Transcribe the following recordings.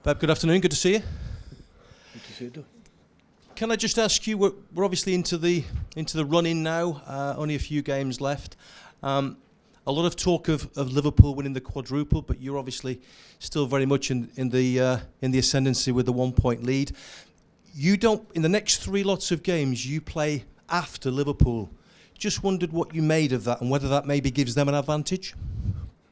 Pep, good afternoon. Good to see you. Good to see you too. Can I just ask you? We're obviously into the run-in now. Only a few games left. A lot of talk of Liverpool winning the quadruple, but you're obviously still very much in the ascendancy with the 1-point lead. You don't. In the next 3 lots of games, you play after Liverpool. Just wondered what you made of that and whether that maybe gives them an advantage.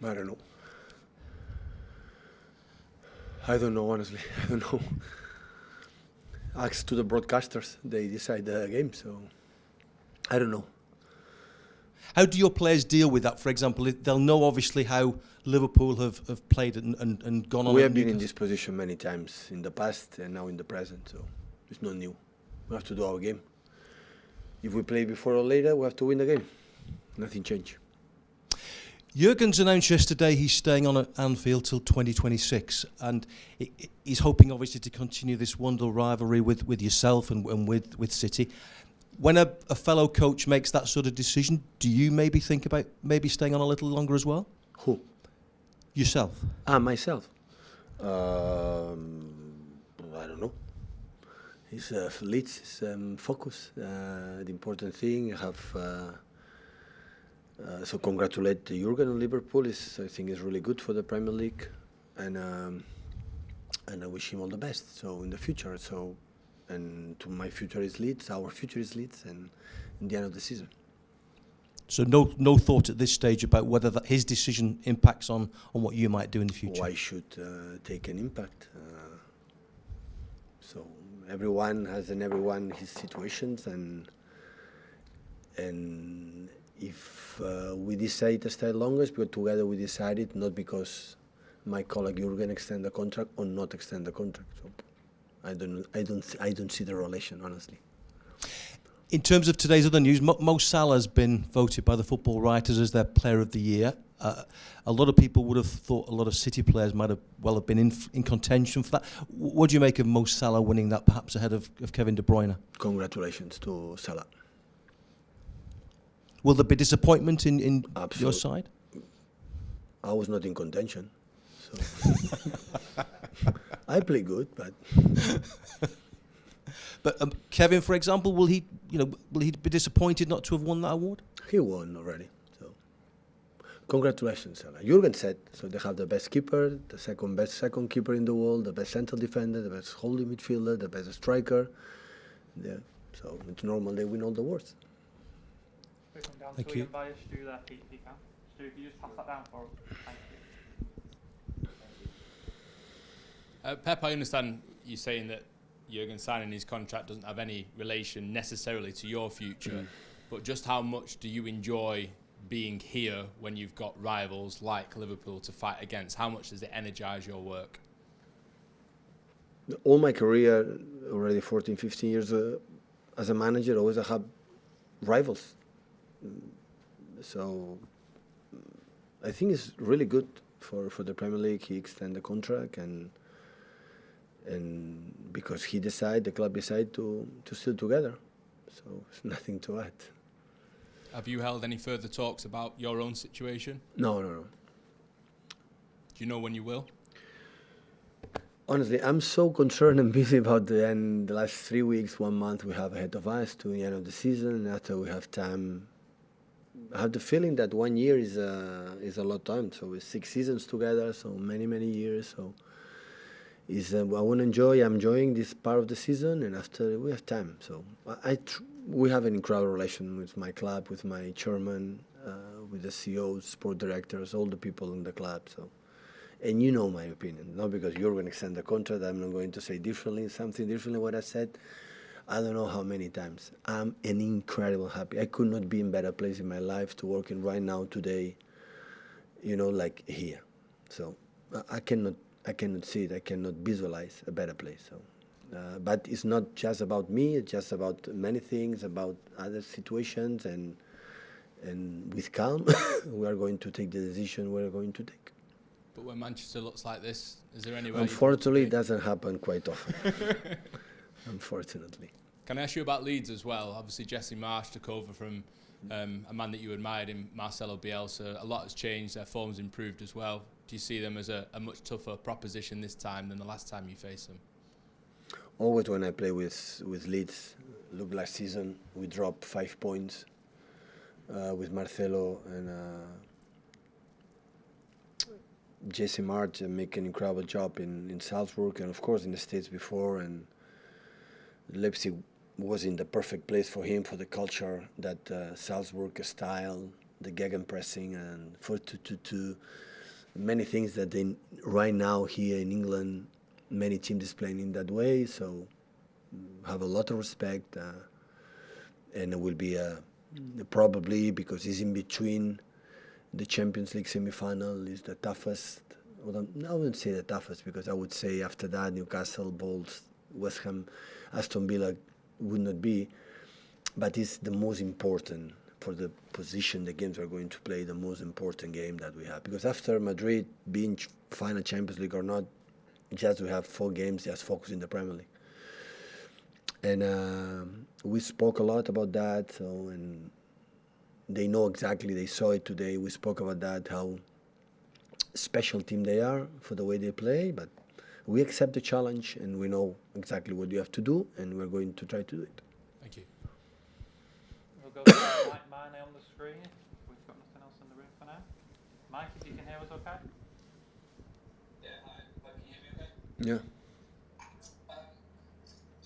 I don't know. I don't know, honestly. I don't know. Ask to the broadcasters. They decide the game, so I don't know. How do your players deal with that? For example, they'll know obviously how Liverpool have played and gone on. We have been in this position many times in the past and now in the present, so it's not new. We have to do our game. If we play before or later, we have to win the game. Nothing changed. Jurgen's announced yesterday he's staying on at Anfield till 2026, and he's hoping obviously to continue this wonderful rivalry with yourself and with City. When a fellow coach makes that sort of decision, do you maybe think about maybe staying on a little longer as well? Who? Yourself. Myself. I don't know. It's Leeds, it's focus. The important thing, I have... so congratulate Jurgen on Liverpool. I think is really good for the Premier League, and I wish him all the best. So in the future, and to my future is Leeds, our future is Leeds, and in the end of the season. So no thought at this stage about whether his decision impacts on what you might do in the future. Why should take an impact? So everyone has his situations, and if we decide to stay longer, because together we decided, not because my colleague Jurgen extend the contract or not extend the contract. So I don't see the relation, honestly. In terms of today's other news, Mo Salah has been voted by the Football Writers as their Player of the Year. A lot of people would have thought a lot of City players might have been in contention for that. What do you make of Mo Salah winning that, perhaps ahead of Kevin De Bruyne? Congratulations to Salah. Will there be disappointment in your side? I was not in contention, so I play good, but. But Kevin, for example, will he be disappointed not to have won that award? He won already, so congratulations, Salah. Jurgen said so. They have the best keeper, the second best keeper in the world, the best central defender, the best holding midfielder, the best striker. Yeah, so it's normal they win all the awards. Thank you. Stu, if you can. Stu, if you just pass that down for us. Thank you. Pep, I understand you saying that Jurgen signing his contract doesn't have any relation necessarily to your future, but just how much do you enjoy being here when you've got rivals like Liverpool to fight against? How much does it energise your work? All my career, already 14, 15 years as a manager, always I have rivals. So I think it's really good for the Premier League. He extend the contract and because the club decide to still together. So it's nothing to add. Have you held any further talks about your own situation? No. Do you know when you will? Honestly, I'm so concerned and busy about the last 3 weeks, 1 month we have ahead of us to the end of the season. After we have time, I have the feeling that 1 year is a lot of time. So it's 6 seasons together, so many years. So I want to enjoy. I'm enjoying this part of the season, and after we have time. So we have an incredible relation with my club, with my chairman, with the CEOs, sport directors, all the people in the club. So, and you know my opinion. Not because you're going to extend the contract, I'm not going to say something differently what I said. I don't know how many times. I'm an incredible happy. I could not be in a better place in my life to work in right now today, like here. So I cannot see it. I cannot visualize a better place. So, but it's not just about me. It's just about many things, about other situations, and with calm, we are going to take the decision we are going to take. But when Manchester looks like this, is there any way? Unfortunately, it doesn't happen quite often. Unfortunately. Can I ask you about Leeds as well? Obviously, Jesse Marsch took over from a man that you admired in Marcelo Bielsa. A lot has changed. Their form's improved as well. do you see them as a much tougher proposition this time than the last time you faced them? Always when I play with Leeds, look last season we dropped 5 points with Marcelo and Jesse March make an incredible job in Salzburg and of course in the States before, and Leipzig was in the perfect place for him, for the culture, that Salzburg style, the gegenpressing and 4-2-2-2, many things that right now here in England many teams is playing in that way, so have a lot of respect and it will be probably, because it's in between the Champions League semi-final, is the toughest. Well, I wouldn't say the toughest, because I would say after that Newcastle, Wolves, West Ham, Aston Villa would not be, but it's the most important for the position the games are going to play, the most important game that we have, because after Madrid being final Champions League or not, just we have 4 games, just focus in the Premier League. And we spoke a lot about that, so, and they know exactly, they saw it today, we spoke about that, how special team they are for the way they play, but we accept the challenge and we know exactly what you have to do, and we're going to try to do it. Thank you. We'll go to Mike Marney on the screen. We've got nothing else in the room for now. Mike, if you can hear us okay? Yeah, hi. Can you hear me okay? Yeah.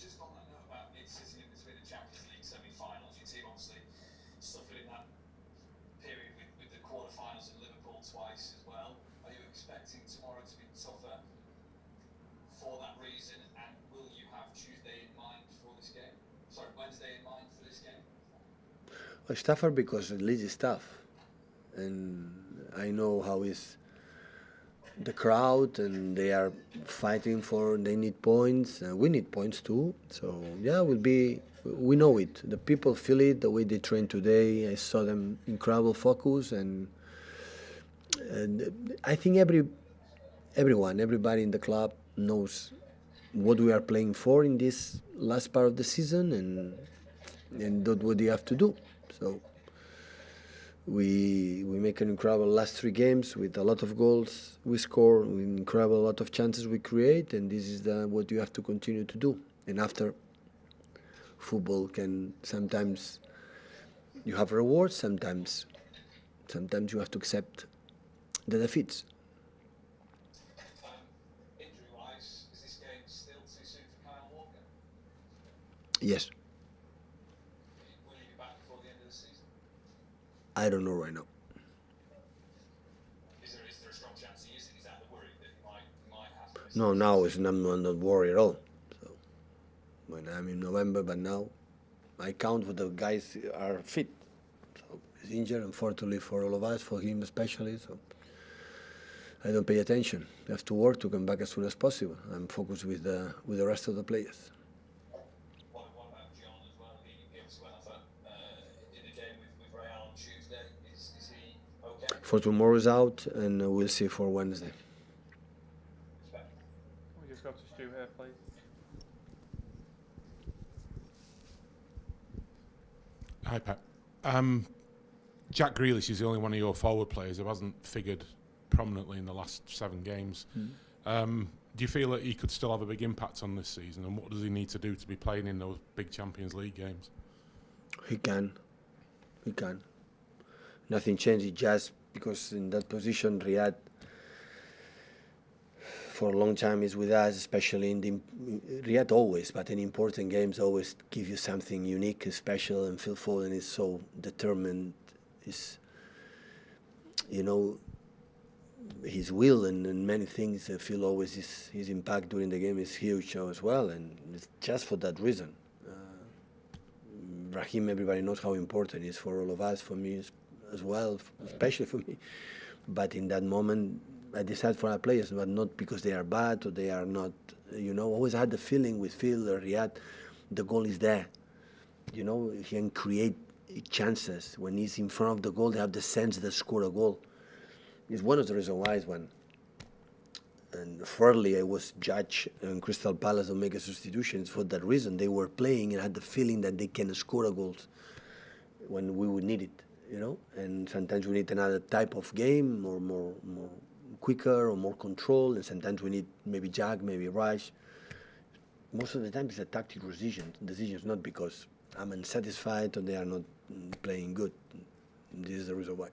Just on that note about it sitting in between the Champions League semi-finals, your team obviously suffered in that period with the quarter-finals in Liverpool twice as well. Are you expecting tomorrow to be tougher for that reason, and will you have Tuesday in mind for this game? Sorry, Wednesday in mind for this game? Well, it's tougher because Leeds is tough, and I know how is the crowd, and they are fighting for. They need points. We need points too. So yeah, will be. We know it. The people feel it. The way they train today, I saw them incredible focus, and I think everybody in the club knows what we are playing for in this last part of the season, and that's what you have to do. So we make an incredible last 3 games with a lot of goals we score, with incredible lot of chances we create, and this is what you have to continue to do. And after, football can sometimes you have rewards, sometimes you have to accept the defeats. Injury-wise, is this game still too soon for Kyle Walker? Yes, Will he be back before the end of the season? I don't know right now. Is there a strong chance he isn't? Is that the worry that he might have to miss? No, now I'm not worried at all. So when I'm in November, but now I count for the guys are fit. So he's injured, unfortunately for all of us, for him especially. So I don't pay attention. I have to work to come back as soon as possible. I'm focused with the rest of the players. What about John as well? He gave us an offer in the game with Real on Tuesday. Is he okay? For tomorrow's out, and we'll see for Wednesday. Can we just go to Stu here, please? Hi, Pep. Jack Grealish is the only one of your forward players who hasn't figured prominently in the last 7 games. Do you feel that he could still have a big impact on this season, and what does he need to do to be playing in those big Champions League games? He can. Nothing changes, just because in that position, Riyad, for a long time, is with us, especially in the Riyad always, but in important games, always give you something unique and special. And Phil Foden is so determined. Is, his will and many things. Phil always his impact during the game is huge as well, and it's just for that reason. Raheem, everybody knows how important he is for all of us, for me as well, especially for me. But in that moment, I decided for our players, but not because they are bad or they are not. Always had the feeling with Phil or Riyad, the goal is there. He can create chances. When he's in front of the goal, they have the sense they score a goal. It's one of the reasons why and thirdly, I was judged in Crystal Palace to make a substitution. It's for that reason. They were playing and had the feeling that they can score a goals when we would need it, And sometimes we need another type of game or more quicker or more control, and sometimes we need maybe Jack, maybe Rice. Most of the time it's a tactical decisions, not because I'm unsatisfied or they are not playing good. This is the reason why.